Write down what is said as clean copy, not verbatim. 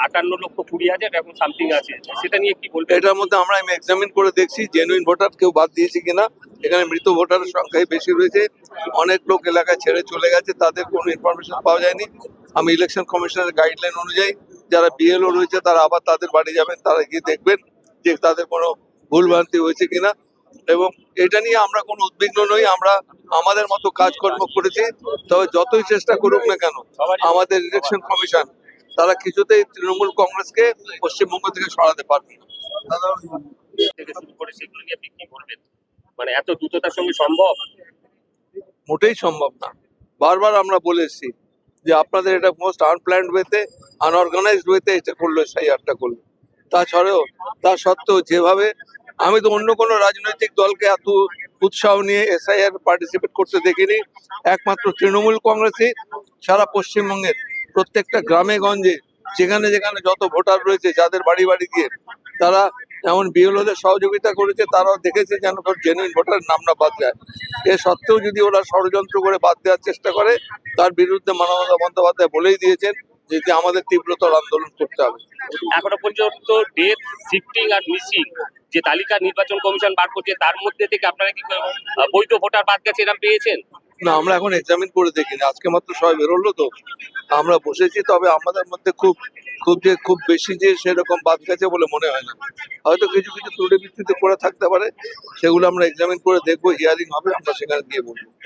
58,20,000 এখন সামথিং আছে, সেটা নিয়ে কি বলবেন? এটার মধ্যে আমি এক্সামিন করে দেখছি জেনুইন ভোটার কেউ বাদ দিয়েছে কিনা। এখানে মৃত ভোটারের সংখ্যাই বেশি রয়েছে, অনেক লোক এলাকায় ছেড়ে চলে গেছে, তাদের কোনো ইনফরমেশন পাওয়া যায়নি। আমি ইলেকশন কমিশনের গাইডলাইন অনুযায়ী যারা বিএলও রয়েছে তারা আবার তাদের বাড়ি যাবেন, তারা গিয়ে দেখবেন যে তাদের কোনো ভুলভ্রান্তি হয়েছে কিনা। এবং এটা নিয়ে আমরা কোনো উদ্বিগ্ন নই, আমরা আমাদের মতো কাজকর্ম করেছি। তবে যতই চেষ্টা করুক না কেন আমাদের ইলেকশন কমিশন তারা কিছুতেই তৃণমূল কংগ্রেসকে পশ্চিমবঙ্গ থেকে সরাতে পারবে না। থেকে শুরু করে সেগুলো নিয়ে আপনি কি বলবেন? মানে এত দ্রুততার সঙ্গে সম্ভব? মোটেই সম্ভব না। বারবার আমরা বলে এসেছি যে আপনাদের এটা মোস্ট আনপ্ল্যান্ড ওয়েতে, আনঅর্গানাইজড ওয়েতে এটা করলো, এসআইআরটা করলো। তা সত্ত্বেও যেভাবে আমি তো অন্য কোনো রাজনৈতিক দলকে এত উৎসাহ নিয়ে এসআইআর পার্টিসিপেট করতে দেখিনি। একমাত্র তৃণমূল কংগ্রেসই সারা পশ্চিমবঙ্গের প্রত্যেকটা গ্রামে গঞ্জে যেখানে যেখানে যত ভোটার রয়েছে যাদের বাড়ি বাড়ি গিয়ে তারা এমন বিএলওদের সহযোগিতা করেছে, তারাও দেখেছে যেন জেনুইন ভোটারের নাম না বাদ যায়। এ সত্ত্বেও যদি ওরা ষড়যন্ত্র করে বাদ দেওয়ার চেষ্টা করে, তার বিরুদ্ধে মমতা বন্দ্যোপাধ্যায় বলেই দিয়েছেন যে আমাদের তীব্রতর আন্দোলন করতে হবে। এখনো পর্যন্ত ডেথ, শিফটিং আর মিসিং যে তালিকা নির্বাচন কমিশন বার করছে, তার মধ্যে থেকে আপনারা কি বৈধ ভোটার বাদ গেছে এরকম পেয়েছেন? না, আমরা এখন এক্সামিন করে দেখিনি, আজকে মাত্র সবাই বেরোলো তো আমরা বসেছি। তবে আমাদের মধ্যে খুব বেশি যে সেরকম বাদ গেছে বলে মনে হয় না। হয়তো কিছু কিছু ত্রুটি বিচ্যুতি করে থাকতে পারে, সেগুলো আমরা এক্সামিন করে দেখবো, হিয়ারিং হবে, আমরা সেখানে গিয়ে বলবো।